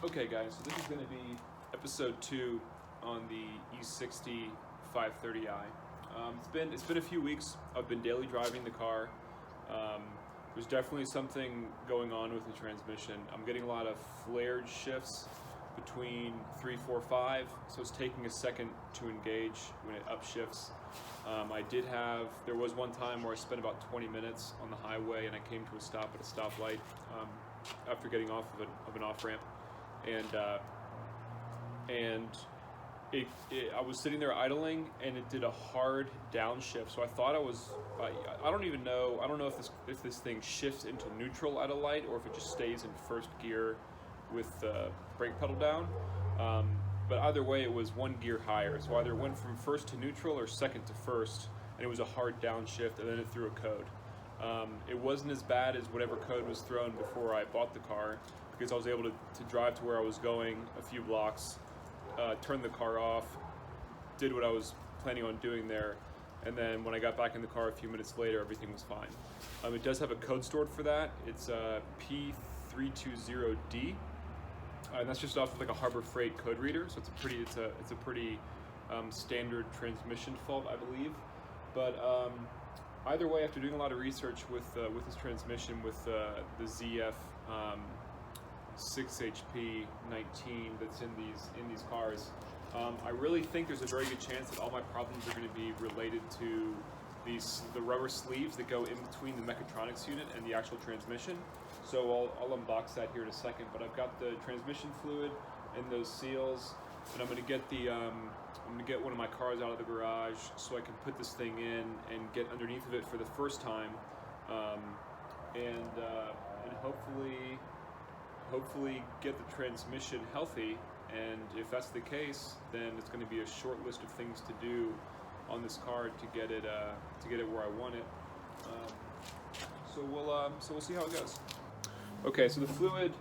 Okay guys, so this is going to be episode 2 on the E60 530i. It's been a few weeks. I've been daily driving the car. There's definitely something going on with the transmission. I'm getting a lot of flared shifts between 3, 4, 5, so it's taking a second to engage when it upshifts. There was one time where I spent about 20 minutes on the highway and I came to a stop at a stoplight after getting off of an off-ramp. I was sitting there idling, and it did a hard downshift. So I thought I don't know if this thing shifts into neutral at a light or if it just stays in first gear with the brake pedal down. But either way, it was one gear higher. So either it went from first to neutral or second to first, and it was a hard downshift, and then it threw a code. It wasn't as bad as whatever code was thrown before I bought the car, because I was able to drive to where I was going a few blocks, turn the car off, did what I was planning on doing there, and then when I got back in the car a few minutes later, everything was fine. It does have a code stored for that. It's P320D, and that's just off of like a Harbor Freight code reader, so it's a pretty standard transmission fault, I believe. But either way, after doing a lot of research with this transmission, with the ZF 6HP 19 that's in these cars, I really think there's a very good chance that all my problems are going to be related to the rubber sleeves that go in between the mechatronics unit and the actual transmission. So I'll unbox that here in a second. But I've got the transmission fluid and those seals, and I'm going to get one of my cars out of the garage so I can put this thing in and get underneath of it for the first time, and hopefully get the transmission healthy. And if that's the case, then it's going to be a short list of things to do on this car to get it where I want it. So we'll see how it goes. Okay, so the fluid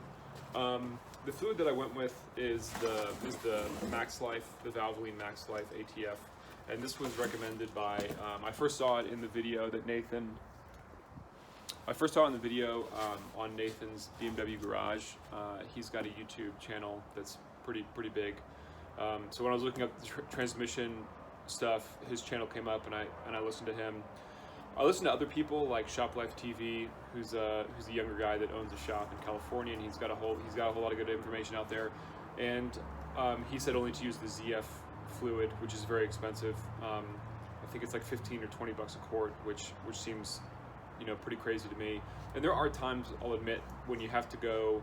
that I went with is the Max Life, the Valvoline Max Life ATF, and this was recommended by. I first saw it in the video that Nathan. On Nathan's BMW garage. He's got a YouTube channel that's pretty big. So when I was looking up the transmission stuff, his channel came up, and I listened to him. I listen to other people like Shop Life TV, who's a younger guy that owns a shop in California, and he's got a whole lot of good information out there. And he said only to use the ZF fluid, which is very expensive. I think it's like 15 or 20 bucks a quart, which seems pretty crazy to me. And there are times, I'll admit, when you have to go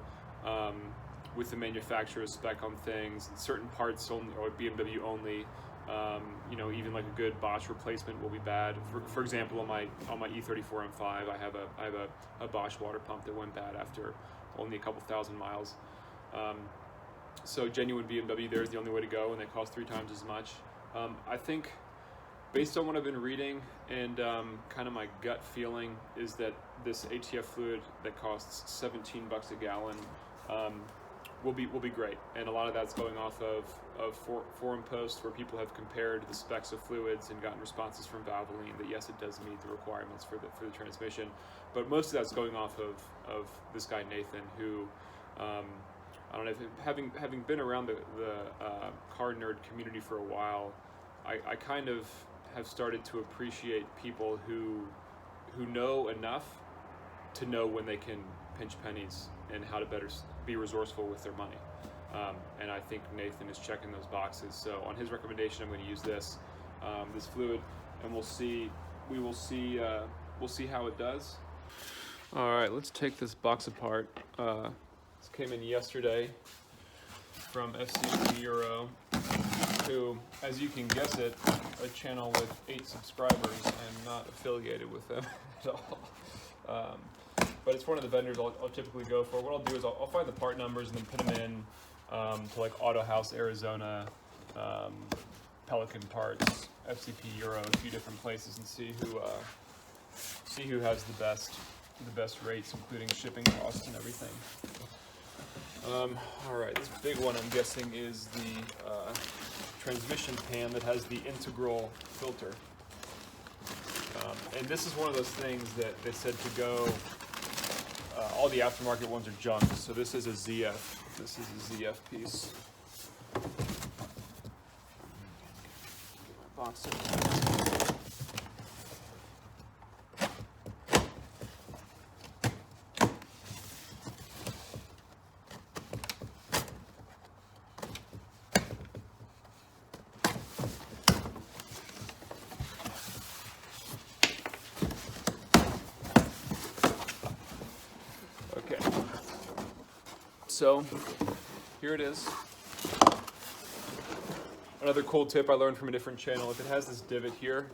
with the manufacturer's spec on things, certain parts only, or BMW only. Even like a good Bosch replacement will be bad. For example, on my E34 M5, I have a Bosch water pump that went bad after only a couple thousand miles. So genuine BMW there is the only way to go, and they cost 3 times as much. I think, based on what I've been reading and kind of my gut feeling, is that this ATF fluid that costs 17 bucks a gallon will be great. And a lot of that's going off of forum posts where people have compared the specs of fluids and gotten responses from Valvoline that yes, it does meet the requirements for the transmission. But most of that's going off of this guy Nathan, who I don't know, having been around the car nerd community for a while, I kind of have started to appreciate people who know enough to know when they can pinch pennies and how to better be resourceful with their money. And I think Nathan is checking those boxes. So on his recommendation, I'm going to use this fluid, and we'll see how it does. All right, let's take this box apart. This came in yesterday from FCP Euro, who, as you can guess it, a channel with 8 subscribers and not affiliated with them at all. But it's one of the vendors I'll typically go for. What I'll do is I'll find the part numbers and then put them in to like Auto House Arizona, Pelican Parts, FCP Euro, a few different places, and see who has the best rates, including shipping costs and everything. All right, this big one I'm guessing is the transmission pan that has the integral filter. And this is one of those things that they said to go all the aftermarket ones are junk. So this is a ZF. This is a ZF piece. Get my box in. So here it is. Another cool tip I learned from a different channel, if it has this divot here,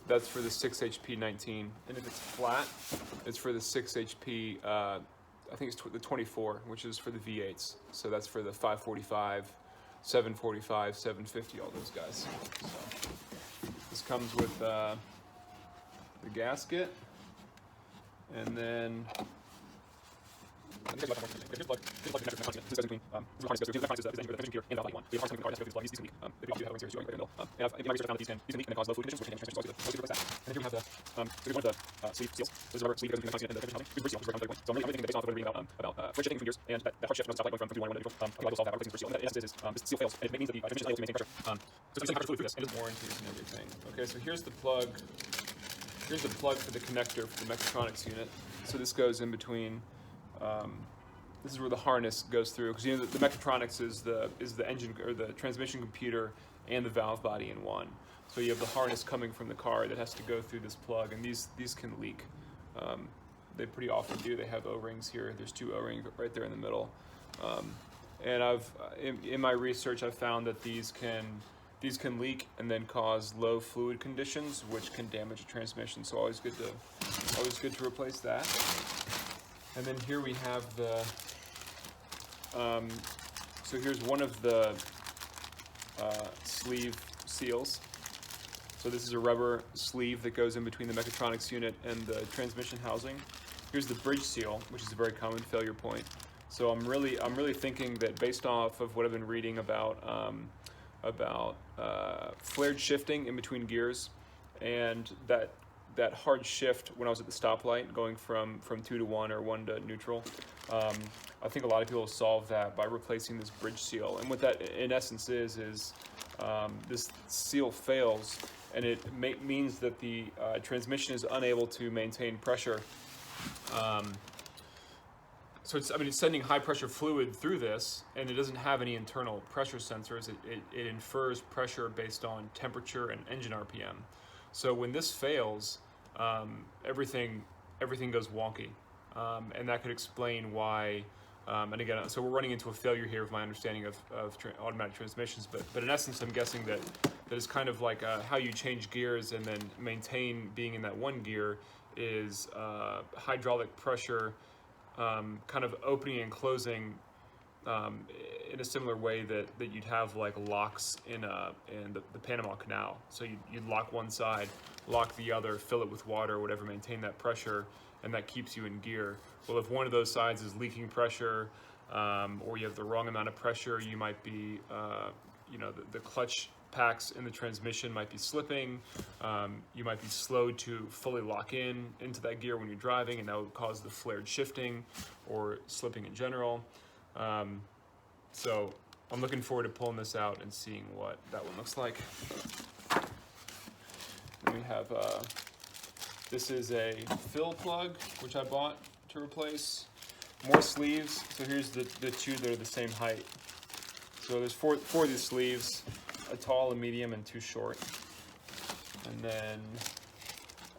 that's for the 6 HP 19. And if it's flat, it's for the 6 HP, I think it's the 24, which is for the V8s. So that's for the 545, 745, 750, all those guys. So this comes with the gasket, and then okay, so here's the plug. Here's the plug for the connector for the mechatronics unit. So this goes in between. This is where the harness goes through, because you know the mechatronics is the engine or the transmission computer and the valve body in one. So you have the harness coming from the car that has to go through this plug, and these can leak. They pretty often do. They have O-rings here. There's 2 O-rings right there in the middle. And I've in my research I've found that these can leak and then cause low fluid conditions, which can damage a transmission. So always good to replace that. And then here we have the, so here's one of the sleeve seals. So this is a rubber sleeve that goes in between the mechatronics unit and the transmission housing. Here's the bridge seal, which is a very common failure point. So I'm really thinking that based off of what I've been reading about flared shifting in between gears, and that hard shift when I was at the stoplight going from 2 to 1 or 1 to neutral. I think a lot of people solve that by replacing this bridge seal. And what that in essence is this seal fails, and it means that the transmission is unable to maintain pressure. So it's sending high pressure fluid through this, and it doesn't have any internal pressure sensors. It infers pressure based on temperature and engine RPM. So when this fails, everything goes wonky, and that could explain why. And again, so we're running into a failure here with my understanding of automatic transmissions. But in essence, I'm guessing that is kind of like how you change gears and then maintain being in that one gear is hydraulic pressure, kind of opening and closing in a similar way that you'd have like locks in the Panama Canal. So you'd lock one side, lock the other, fill it with water or whatever, maintain that pressure, and that keeps you in gear. Well, if one of those sides is leaking pressure, or you have the wrong amount of pressure, you might be, the clutch packs in the transmission might be slipping. You might be slowed to fully lock into that gear when you're driving, and that would cause the flared shifting or slipping in general. So I'm looking forward to pulling this out and seeing what that one looks like. And we have, this is a fill plug, which I bought to replace. More sleeves. So here's the 2 that are the same height. So there's four of these sleeves, a tall, a medium, and 2 short. And then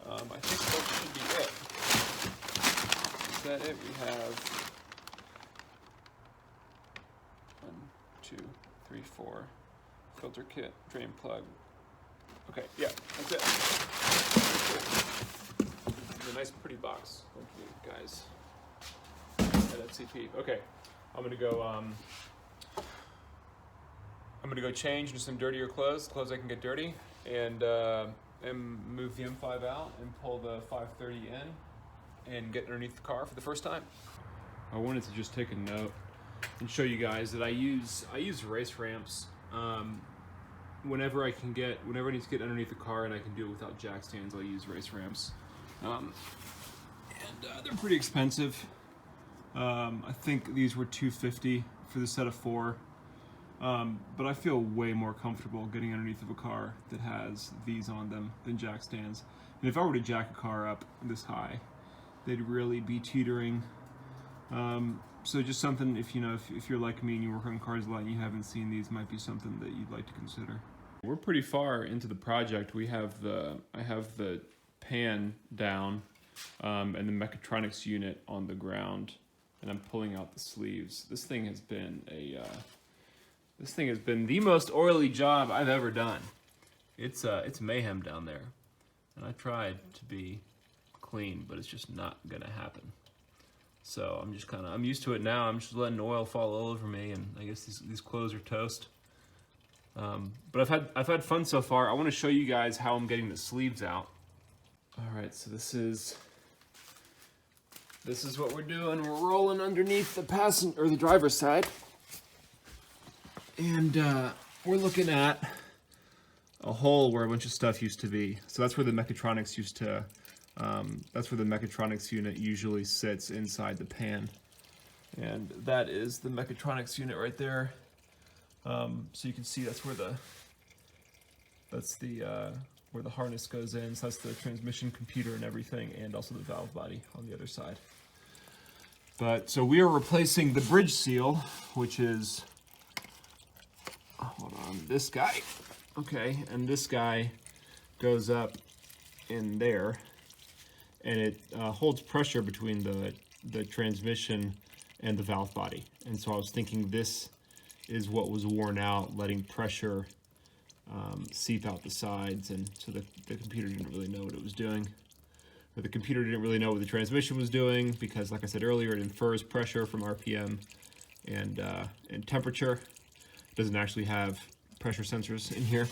I think that should be it. Is that it? We have 1, 2, 3, 4 filter kit, drain plug. Okay, yeah, that's it. It's a nice, pretty box. Thank you, guys. At FCP. Okay, I'm gonna go change into some dirtier clothes I can get dirty, and move the M5 out and pull the 530 in and get underneath the car for the first time. I wanted to just take a note and show you guys that I use race ramps whenever I need to get underneath the car and I can do it without jack stands. I'll use race ramps, and they're pretty expensive. I think these were $250 for the set of 4. But I feel way more comfortable getting underneath of a car that has these on them than jack stands. And if I were to jack a car up this high, they'd really be teetering. So just something, if you're like me and you work on cars a lot and you haven't seen these, might be something that you'd like to consider. We're pretty far into the project. I have the pan down and the mechatronics unit on the ground, and I'm pulling out the sleeves. This thing has been the most oily job I've ever done. It's mayhem down there, and I tried to be clean, but it's just not gonna happen. So I'm used to it now. I'm just letting oil fall all over me, and I guess these clothes are toast. But I've had fun so far. I want to show you guys how I'm getting the sleeves out. All right, so this is what we're doing. We're rolling underneath the driver's side, and we're looking at a hole where a bunch of stuff used to be. So that's where the mechatronics that's where the mechatronics unit usually sits, inside the pan. And that is the mechatronics unit right there. So you can see that's where the harness goes in. So that's the transmission computer and everything, and also the valve body on the other side. So we are replacing the bridge seal, which is, hold on, this guy. Okay, and this guy goes up in there, and it holds pressure between the transmission and the valve body. And so I was thinking this is what was worn out, letting pressure seep out the sides, and so the computer didn't really know what it was doing. Or the computer didn't really know what the transmission was doing, because like I said earlier, it infers pressure from RPM and temperature. It doesn't actually have pressure sensors in here.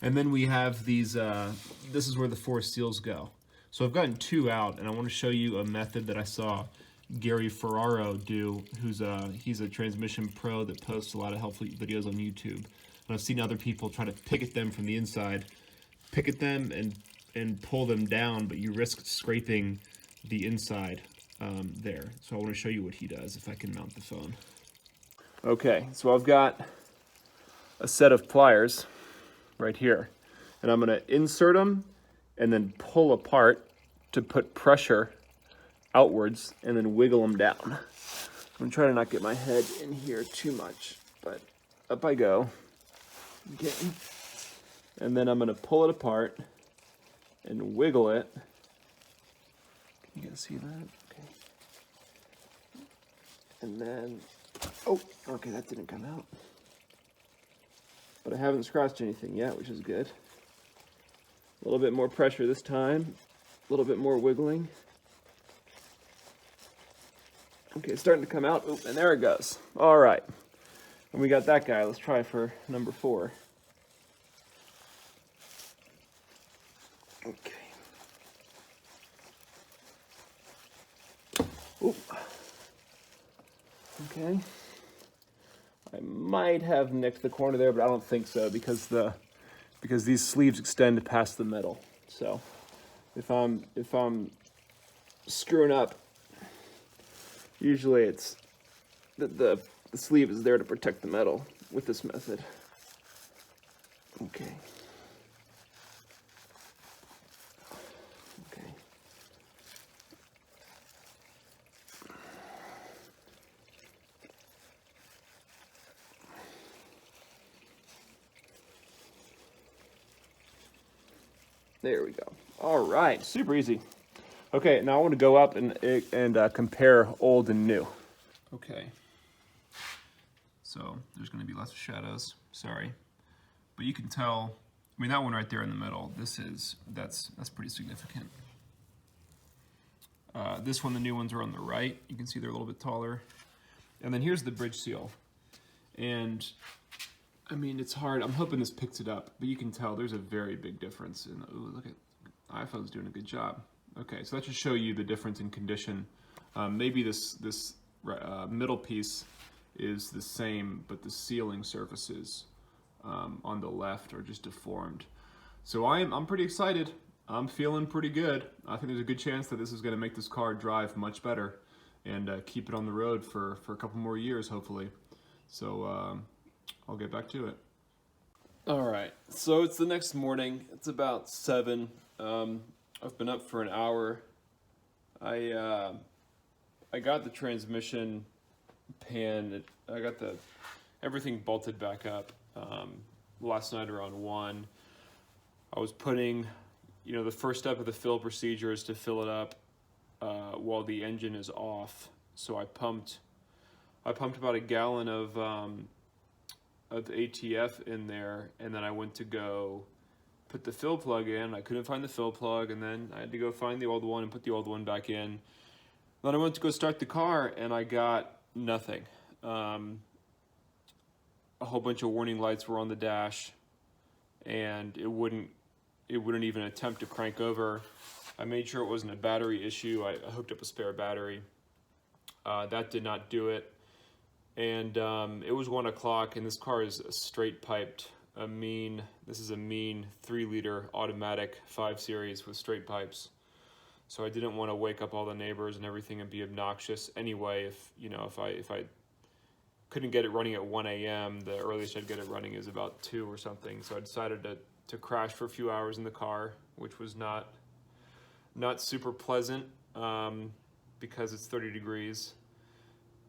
And then we have these, this is where the 4 seals go. So I've gotten 2 out, and I want to show you a method that I saw Gary Ferraro do, he's a transmission pro that posts a lot of helpful videos on YouTube. And I've seen other people try to picket them from the inside, picket them and pull them down, but you risk scraping the inside there. So I want to show you what he does, if I can mount the phone. Okay, so I've got a set of pliers right here, and I'm going to insert them and then pull apart to put pressure outwards, and then wiggle them down. I'm trying to not get my head in here too much, but up I go. Okay. And then I'm going to pull it apart and wiggle it. Can you guys see that? Okay. And then, oh, okay, that didn't come out. But I haven't scratched anything yet, which is good. A little bit more pressure this time, a little bit more wiggling. Okay, it's starting to come out. Oop, and there it goes. All right. And we got that guy. Let's try for number 4. Okay. Oop. Okay. I might have nicked the corner there, but I don't think so, because these sleeves extend past the middle. So if I'm screwing up, usually it's the sleeve is there to protect the metal with this method. Okay. Okay. There we go. All right, super easy. Okay, now I want to go up and compare old and new. Okay. So there's going to be lots of shadows. Sorry, but you can tell. I mean, that one right there in the middle. That's pretty significant. This one, the new ones are on the right. You can see they're a little bit taller. And then here's the bridge seal. And I mean, it's hard. I'm hoping this picks it up, but you can tell there's a very big difference. Ooh, look at iPhone's doing a good job. Okay, so that should show you the difference in condition. Maybe this middle piece is the same, but the sealing surfaces on the left are just deformed. So I'm pretty excited. I'm feeling pretty good. I think there's a good chance that this is going to make this car drive much better. and keep it on the road for a couple more years, hopefully. So I'll get back to it. All right, so it's the next morning. It's about 7. I've been up for an hour. I got the transmission pan. I got everything bolted back up last night around 1. I was putting, the first step of the fill procedure is to fill it up while the engine is off. So I pumped about a gallon of ATF in there, and then I went to go put the fill plug in. I couldn't find the fill plug, and then I had to go find the old one and put the old one back in. Then I went to go start the car, and I got nothing. A whole bunch of warning lights were on the dash, and it wouldn't even attempt to crank over. I made sure it wasn't a battery issue. I hooked up a spare battery. That did not do it. And it was 1 o'clock, and this car is a straight piped, this is a mean 3-liter automatic 5 Series with straight pipes. So I didn't want to wake up all the neighbors and everything and be obnoxious anyway. If I couldn't get it running at 1 a.m., the earliest I'd get it running is about 2 or something. So I decided to crash for a few hours in the car, which was not super pleasant because it's 30 degrees.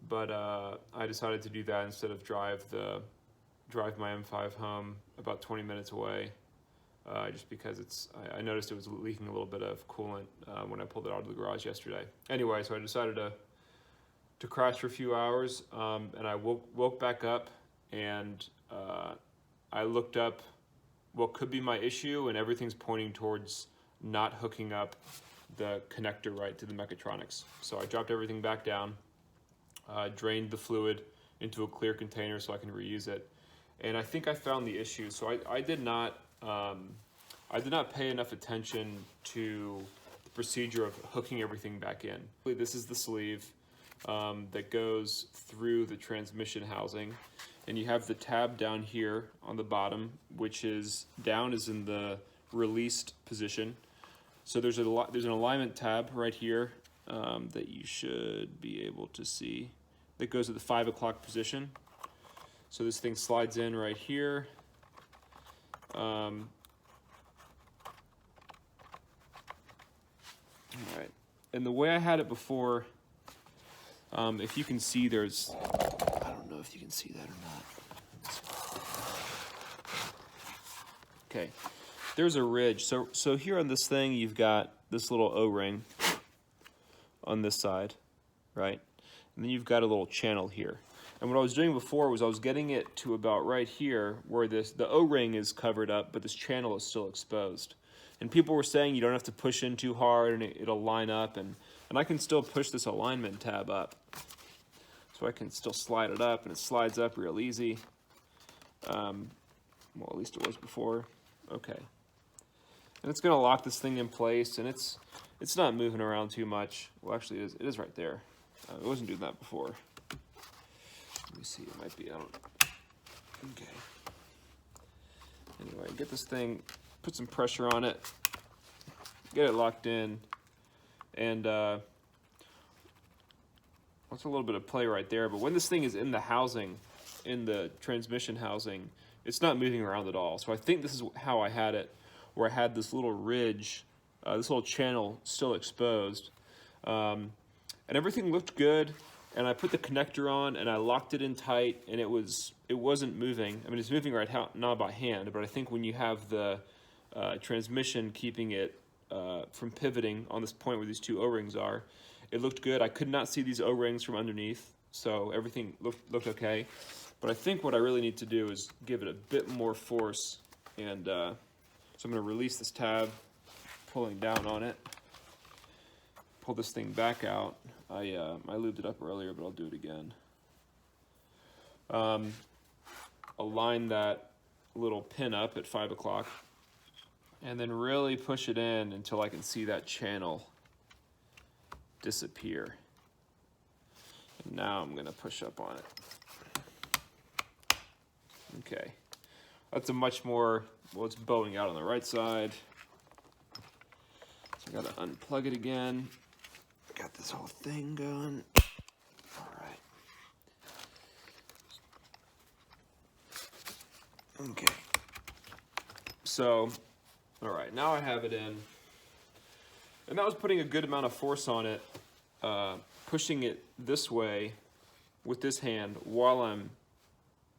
But I decided to do that instead of drive my M5 home about 20 minutes away, just because I noticed it was leaking a little bit of coolant when I pulled it out of the garage yesterday. Anyway, so I decided to crash for a few hours, and I woke back up, and I looked up what could be my issue, and everything's pointing towards not hooking up the connector right to the mechatronics. So I dropped everything back down. Drained the fluid into a clear container so I can reuse it, and I think I found the issue. So I did not pay enough attention to the procedure of hooking everything back in. This is the sleeve that goes through the transmission housing, and you have the tab down here on the bottom, which is in the released position. So there's an alignment tab right here that you should be able to see, that goes to the 5 o'clock position. So this thing slides in right here. All right, and the way I had it before, if you can see, I don't know if you can see that or not. Okay, there's a ridge. So here on this thing, you've got this little O-ring on this side, right? And then you've got a little channel here. And what I was doing before was I was getting it to about right here where the O-ring is covered up, but this channel is still exposed. And people were saying you don't have to push in too hard and it'll line up, and I can still push this alignment tab up. So I can still slide it up, and it slides up real easy. Well, at least it was before. Okay. And it's gonna lock this thing in place, and it's not moving around too much. Well, actually, it is right there. It wasn't doing that before. Let me see, it might be, okay. Anyway, get this thing, put some pressure on it, get it locked in, and that's a little bit of play right there, but when this thing is in the housing, in the transmission housing, it's not moving around at all. So I think this is how I had it, where I had this little ridge, this little channel still exposed, and everything looked good. And I put the connector on, and I locked it in tight, and it wasn't moving. I mean, it's moving right now by hand, but I think when you have the transmission keeping it from pivoting on this point where these two O-rings are, it looked good. I could not see these O-rings from underneath, so everything looked okay. But I think what I really need to do is give it a bit more force, and so I'm going to release this tab, pulling down on it, pull this thing back out. I lubed it up earlier, but I'll do it again. Align that little pin up at 5 o'clock, and then really push it in until I can see that channel disappear. And now I'm gonna push up on it. Okay, that's a much more, well, it's bowing out on the right side. So I gotta unplug it again. Got this whole thing going. Okay. So, all right, now I have it in. And that was putting a good amount of force on it, pushing it this way with this hand while I'm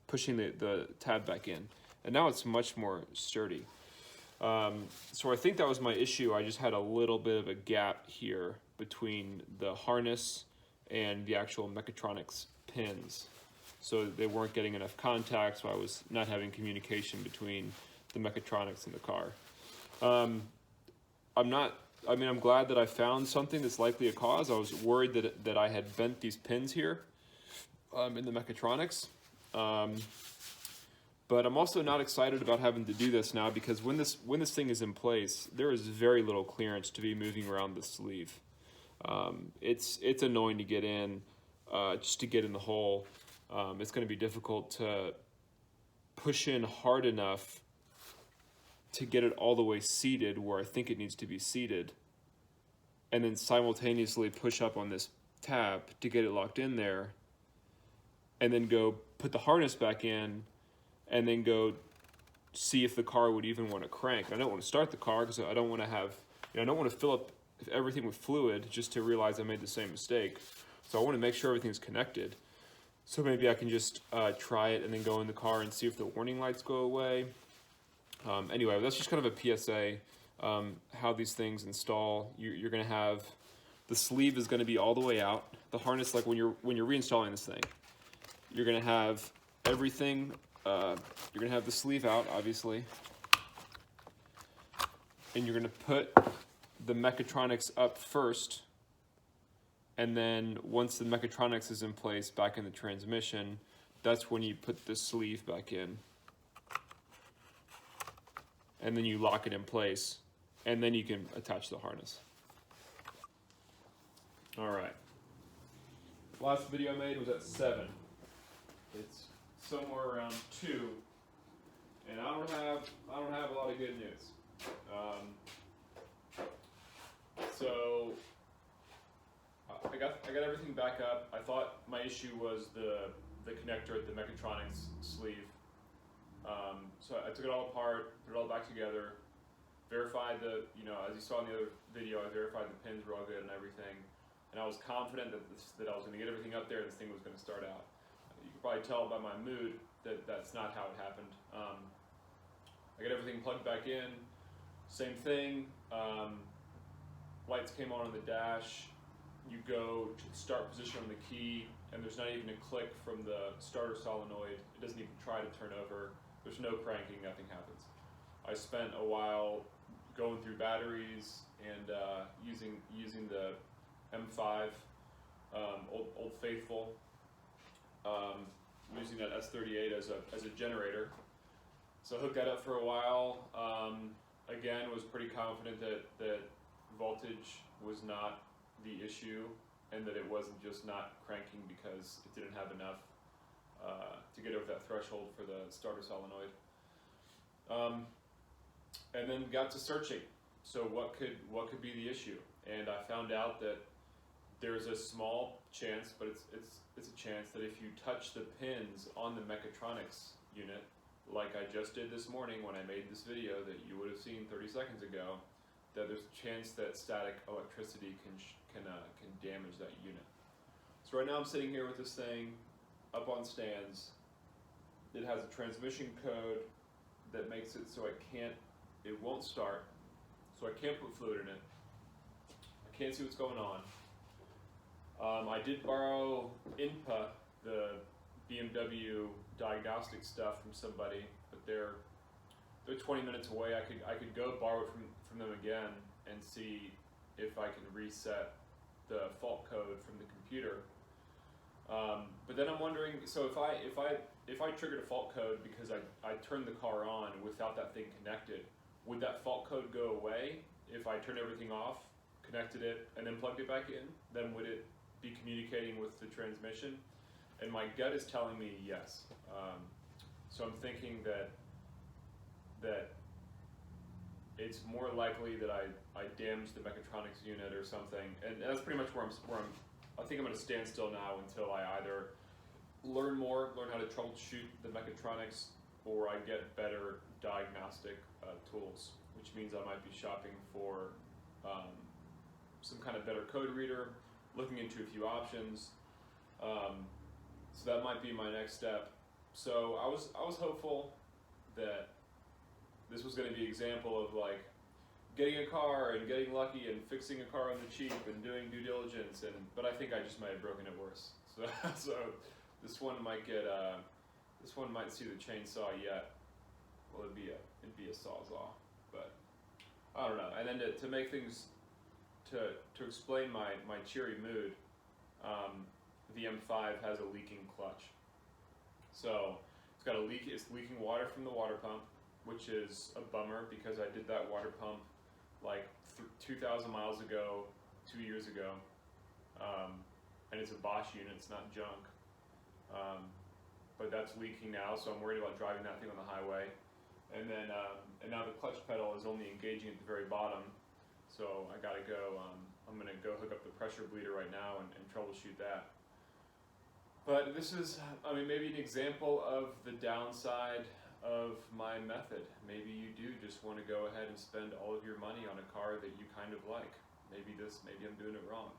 pushing the tab back in. And now it's much more sturdy. So I think that was my issue. I just had a little bit of a gap here between the harness and the actual mechatronics pins. So they weren't getting enough contact, so I was not having communication between the mechatronics and the car. I'm glad that I found something that's likely a cause. I was worried that I had bent these pins here in the mechatronics. But I'm also not excited about having to do this now, because when this thing is in place, there is very little clearance to be moving around the sleeve. It's annoying to get in, just to get in the hole. It's going to be difficult to push in hard enough to get it all the way seated where I think it needs to be seated, and then simultaneously push up on this tab to get it locked in there, and then go put the harness back in, and then go see if the car would even want to crank. I don't want to start the car because I don't want to have, I don't want to fill up everything with fluid just to realize I made the same mistake. So I want to make sure everything's connected. So maybe I can just try it and then go in the car and see if the warning lights go away. Anyway, that's just kind of a PSA, how these things install. You're going to have, the sleeve is going to be all the way out. The harness, like when you're reinstalling this thing, you're going to have everything, you're going to have the sleeve out, obviously. And you're going to put the mechatronics up first. And then once the mechatronics is in place back in the transmission, that's when you put the sleeve back in. And then you lock it in place. And then you can attach the harness. All right. Last video I made was at 7. It's somewhere around 2. And I don't have a lot of good news. So I got everything back up. I thought my issue was the connector at the mechatronics sleeve. So I took it all apart, put it all back together, verified as you saw in the other video, I verified the pins were all good and everything. And I was confident that I was going to get everything up there and this thing was going to start out. You can probably tell by my mood that that's not how it happened. I got everything plugged back in, same thing. Lights came on the dash. You go to the start position on the key, and there's not even a click from the starter solenoid. It doesn't even try to turn over. There's no cranking, nothing happens. I spent a while going through batteries and using the M5, Old Faithful, using that S38 as a generator. So I hooked that up for a while. Again, was pretty confident that voltage was not the issue, and that it wasn't just not cranking because it didn't have enough to get over that threshold for the starter solenoid. And then got to searching. So what could be the issue? And I found out that there's a small chance, but it's a chance that if you touch the pins on the mechatronics unit, like I just did this morning when I made this video that you would have seen 30 seconds ago, that there's a chance that static electricity can damage that unit. So right now I'm sitting here with this thing up on stands. It has a transmission code that makes it so it won't start, so I can't put fluid in it. I can't see what's going on. I did borrow INPA, the BMW Diagnostic stuff from somebody, but they're 20 minutes away. I could go borrow it from them again and see if I can reset the fault code from the computer. But then I'm wondering, so if I triggered a fault code because I turned the car on without that thing connected, would that fault code go away if I turned everything off, connected it, and then plugged it back in? Then would it be communicating with the transmission? And my gut is telling me yes. So I'm thinking that it's more likely that I damaged the mechatronics unit or something, and that's pretty much where I'm. I think I'm going to stand still now until I either learn how to troubleshoot the mechatronics, or I get better diagnostic tools, which means I might be shopping for some kind of better code reader, looking into a few options. So that might be my next step. So I was hopeful that this was going to be an example of like getting a car and getting lucky and fixing a car on the cheap and doing due diligence, but I think I just might have broken it worse. So this one might get this one might see the chainsaw yet. Well, it'd be a sawzall, but I don't know. And then to make things to explain my cheery mood, the M5 has a leaking clutch. So it's got a leak. It's leaking water from the water pump, which is a bummer because I did that water pump like 2,000 miles ago, 2 years ago, and it's a Bosch unit. It's not junk, but that's leaking now. So I'm worried about driving that thing on the highway. And then and now the clutch pedal is only engaging at the very bottom. So I gotta go. I'm gonna go hook up the pressure bleeder right now and troubleshoot that. But this is, I mean, maybe an example of the downside of my method. Maybe you do just want to go ahead and spend all of your money on a car that you kind of like. Maybe I'm doing it wrong.